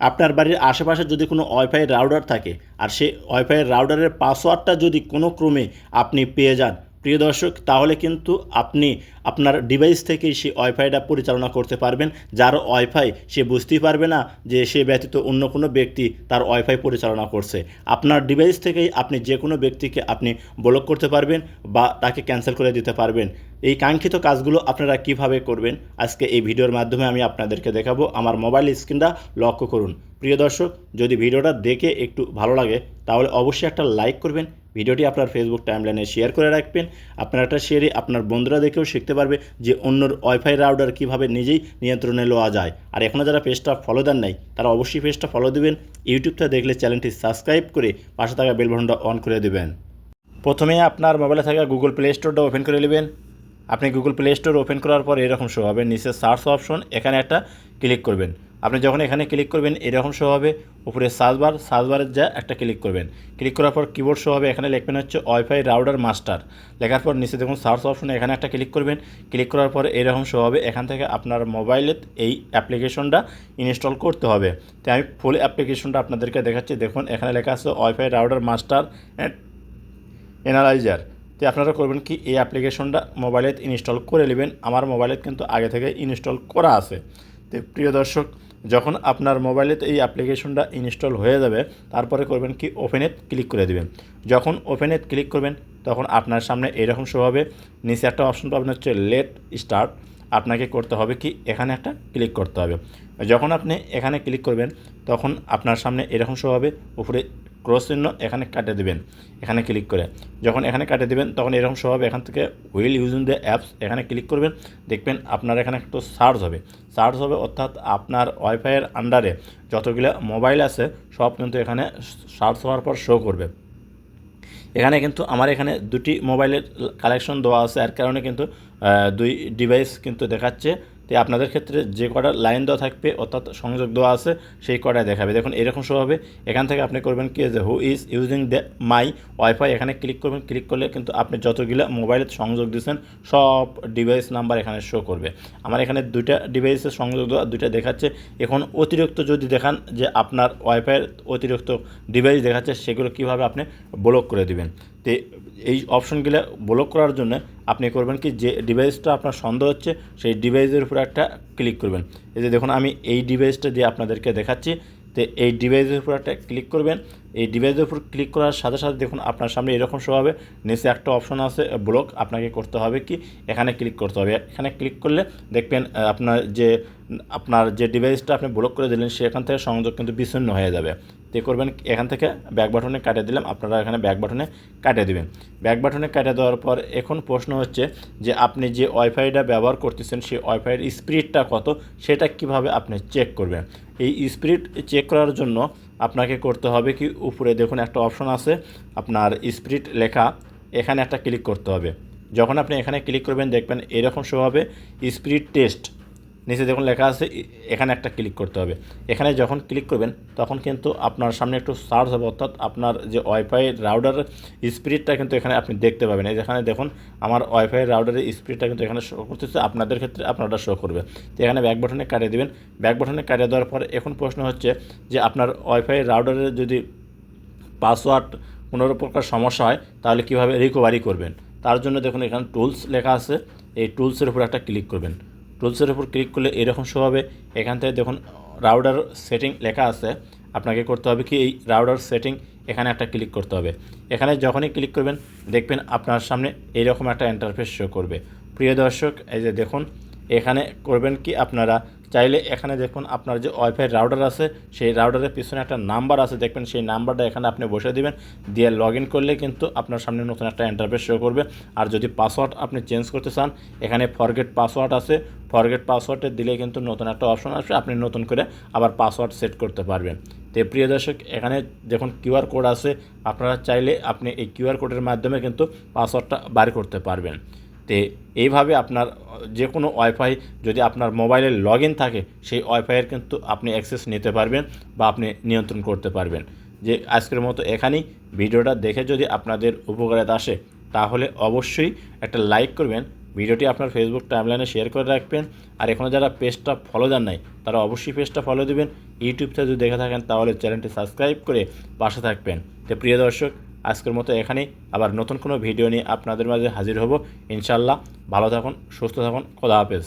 আপনার বাড়ির আশেপাশে যদি কোনো ওয়াইফাই রাউটার থাকে আর সেই ওয়াইফাই রাউটারের পাসওয়ার্ডটা যদি কোনো ক্রমে আপনি পেয়ে যান প্রিয় দর্শক, তাহলে কিন্তু আপনি আপনার ডিভাইস থেকেই সেই ওয়াইফাইটা পরিচালনা করতে পারবেন। যার ওয়াইফাই সে বুঝতেই পারবে না যে সে ব্যতীত অন্য কোনো ব্যক্তি তার ওয়াইফাই পরিচালনা করছে। আপনার ডিভাইস থেকেই আপনি যে কোনো ব্যক্তিকে আপনি ব্লক করতে পারবেন বা তাকে ক্যান্সেল করে দিতে পারবেন। এই কাঙ্ক্ষিত কাজগুলো আপনারা কিভাবে করবেন আজকে এই ভিডিওর মাধ্যমে আমি আপনাদেরকে দেখাবো। আমার মোবাইল স্ক্রিনটা লক্ষ্য করুন। প্রিয় দর্শক, যদি ভিডিওটা দেখে একটু ভালো লাগে তাহলে অবশ্যই একটা লাইক করবেন, ভিডিওটি আপনার ফেসবুক টাইমলাইনে শেয়ার করে রাখবেন। আপনার একটা শেয়ারে আপনার বন্ধুরা দেখেও শিখতে পারবে যে অন্যর ওয়াইফাই রাউটার কীভাবে নিজেই নিয়ন্ত্রণে নেওয়া যায়। আর এখনও যারা পেজটা ফলো দেন নাই তারা অবশ্যই পেজটা ফলো দেবেন। ইউটিউবটা দেখলে চ্যানেলটি সাবস্ক্রাইব করে পাশে থাকা বেল বাটনটা অন করে দেবেন। প্রথমে আপনার মোবাইলে থাকা গুগল প্লে স্টোরটা ওপেন করে নেবেন। আপনি গুগল প্লে স্টোর ওপেন করার পর এরকম শো হবে, নিচে সার্চ অপশন, এখানে একটা ক্লিক করবেন। আপনি যখন এখানে ক্লিক করবেন এরকম শো হবে, উপরে সার্চবারের যা একটা ক্লিক করবেন। ক্লিক করার পর কিবোর্ড শো হবে, এখানে লিখবেন হচ্ছে ওয়াইফাই রাউটার মাস্টার। লেখার পর নিচে দেখুন সার্চ অপশনে এখানে একটা ক্লিক করবেন। ক্লিক করার পর এরকম শো হবে, এখান থেকে আপনার মোবাইলে এই অ্যাপ্লিকেশনটা ইনস্টল করতে হবে। তো আমি ফুল অ্যাপ্লিকেশনটা আপনাদেরকে দেখাচ্ছি। দেখুন এখানে লেখা আছে wifi router master and analyser. তো আপনারা করবেন কি, এই অ্যাপ্লিকেশনটা মোবাইলে ইনস্টল করে নেবেন। আমার মোবাইলে কিন্তু আগে থেকে ইনস্টল করা আছে। তো প্রিয় দর্শক, যখন আপনার মোবাইলে এই অ্যাপ্লিকেশনটা ইনস্টল হয়ে যাবে তারপরে করবেন কি, ওপেনে ক্লিক করে দেবেন। যখন ওপেনে ক্লিক করবেন তখন আপনার সামনে এরকম শো হবে, নিচে একটা অপশন পাবেন হচ্ছে লেট স্টার্ট। আপনাকে করতে হবে কি, এখানে একটা ক্লিক করতে হবে। যখন আপনি এখানে ক্লিক করবেন তখন আপনার সামনে এরকম শো হবে, উপরে ক্রস চিহ্ন, এখানে কাটে দেবেন। এখানে ক্লিক করে যখন এখানে কাটে দেবেন তখন এরকম শো হবে, এখান থেকে হুইল ইউজিং দ্য অ্যাপস এখানে ক্লিক করবেন। দেখবেন আপনার এখানে একটু সার্চ হবে, অর্থাৎ আপনার ওয়াইফাইয়ের আন্ডারে যতগুলো মোবাইল আছে সব কিন্তু এখানে সার্চ হওয়ার পর শো করবে। এখানে কিন্তু আমার এখানে দুটি মোবাইলের কালেকশন দেওয়া আছে, এর কারণে কিন্তু দুই ডিভাইস কিন্তু দেখাচ্ছে। তো আপনাদের ক্ষেত্রে যে কটা লাইন দেওয়া থাকবে অর্থাৎ সংযোগ দেওয়া আছে সেই কটাই দেখাবে। দেখুন এরকম শো হবে। এখান থেকে আপনি করবেন কি, যে who is using the my wifi, এখানে ক্লিক করবেন। ক্লিক করলে কিন্তু আপনি যতগুলো মোবাইলে সংযোগ দিয়েছেন সব ডিভাইস নাম্বার এখানে শো করবে। আমার এখানে দুইটা ডিভাইসের সংযোগ দেওয়া, দুইটা দেখাচ্ছে। এখন অতিরিক্ত যদি দেখান যে আপনার ওয়াইফাইয়ের অতিরিক্ত ডিভাইস দেখাচ্ছে, সেগুলো কীভাবে আপনি ব্লক করে দেবেন। তো এই অপশনগুলো ব্লক করার জন্য আপনি করবেন কি, যে ডিভাইসটা আপনার সন্দেহ হচ্ছে সেই ডিভাইসের উপর একটা ক্লিক করবেন। এই যে দেখুন আমি এই ডিভাইসটা দিয়ে আপনাদেরকে দেখাচ্ছি। তো এই ডিভাইসের উপর একটা ক্লিক করবেন। এই ডিভাইসের উপর ক্লিক করার সাথে সাথে দেখুন আপনার সামনে এরকম শো হবে, নিচে একটা অপশন আছে ব্লক। আপনাকে করতে হবে কি, এখানে ক্লিক করতে হবে। এখানে ক্লিক করলে দেখবেন আপনার যে ডিভাইসটা আপনি ব্লক করে দিলেন সেখান থেকে সংযোগ কিন্তু বিচ্ছিন্ন হয়ে যাবে। তো করবেন এখান থেকে ব্যাক বাটনে কাটে দিলাম, আপনারা এখানে ব্যাক বাটনে কাটে দেবেন। ব্যাক বাটনে কাটে দেওয়ার পর এখন প্রশ্ন হচ্ছে যে আপনি যে ওয়াইফাইটা ব্যবহার করতেছেন সেই ওয়াইফাইয়ের স্পিডটা কত, সেটা কিভাবে আপনি চেক করবেন। এই স্পিড চেক করার জন্য আপনাকে করতে হবে কি, উপরে দেখুন একটা অপশন আছে আপনার স্পিড লেখা, এখানে একটা ক্লিক করতে হবে। যখন আপনি এখানে ক্লিক করবেন দেখবেন এরকম শো হবে স্পিড টেস্ট। নিচে দেখুন লেখা আছে, এখানে একটা ক্লিক করতে হবে। এখানে যখন ক্লিক করবেন তখন কিন্তু আপনার সামনে একটু সার্চ হবে, অর্থাৎ আপনার যে ওয়াইফাই রাউটার স্পিডটা কিন্তু এখানে আপনি দেখতে পাবেন। এই যেখানে দেখুন আমার ওয়াইফাই রাউটারের স্পিডটা কিন্তু এখানে শো করতেছে, আপনাদের ক্ষেত্রে আপনারা শো করবে। তো এখানে ব্যাক বাটনে কাটিয়ে দেবেন। ব্যাক বাটনে কাটিয়ে দেওয়ার পর এখন প্রশ্ন হচ্ছে যে আপনার ওয়াইফাই রাউটারের যদি পাসওয়ার্ড কোনো প্রকার সমস্যা হয় তাহলে কীভাবে রিকভারি করবেন। তার জন্য দেখুন এখানে টুলস লেখা আছে, এই টুলসের উপর একটা ক্লিক করবেন। টুলসের উপর ক্লিক করলে এরকম শো হবে। এখান থেকে দেখুন রাউটার সেটিং লেখা আছে, আপনাকে করতে হবে কি, এই রাউটার সেটিং এখানে একটা ক্লিক করতে হবে। এখানে যখনই ক্লিক করবেন দেখবেন আপনার সামনে এইরকম একটা ইন্টারফেস শো করবে। প্রিয় দর্শক, এই যে দেখুন এখানে করবেন কি, আপনারা চাইলে এখানে দেখুন আপনার যে ওয়াইফাই রাউটার আছে সেই রাউটারের পিছনে একটা নাম্বার আছে, দেখবেন সেই নাম্বারটা এখানে আপনি বসে দিবেন, দিয়ে লগ ইন করলে কিন্তু আপনার সামনে নতুন একটা ইন্টারফেস শো করবে। আর যদি পাসওয়ার্ড আপনি চেঞ্জ করতে চান এখানে ফরগেট পাসওয়ার্ড আছে, ফরগেট পাসওয়ার্ডে দিলে কিন্তু নতুন একটা অপশন আসবে, আপনি নতুন করে আবার পাসওয়ার্ড সেট করতে পারবেন। তো প্রিয় দর্শক, এখানে দেখুন কিউআর কোড আছে, আপনারা চাইলে আপনি এই কিউআর কোডের মাধ্যমে কিন্তু পাসওয়ার্ডটা বার করতে পারবেন। তো এইভাবে আপনার যে কোনো ওয়াইফাই যদি আপনার মোবাইলে লগ ইন থাকে সেই ওয়াইফাইয়ের কিন্তু আপনি অ্যাক্সেস নিতে পারবেন বা আপনি নিয়ন্ত্রণ করতে পারবেন। যে আজকের মতো এখানেই, ভিডিওটা দেখে যদি আপনাদের উপকারে আসে তাহলে অবশ্যই একটা লাইক করবেন, ভিডিওটি আপনার ফেসবুক টাইমলাইনে শেয়ার করে রাখবেন। আর এখনও যারা পেজটা ফলো দেন নাই তারা অবশ্যই পেজটা ফলো দেবেন। ইউটিউব থেকে যদি দেখে থাকেন তাহলে চ্যানেলটি সাবস্ক্রাইব করে পাশে থাকবেন। তো প্রিয় দর্শক, আজকের মতো এখানেই, আবার নতুন কোনো ভিডিও নিয়ে আপনাদের মাঝে হাজির হব ইনশাল্লাহ। ভালো থাকুন, সুস্থ থাকুন, খোদা হাফেজ।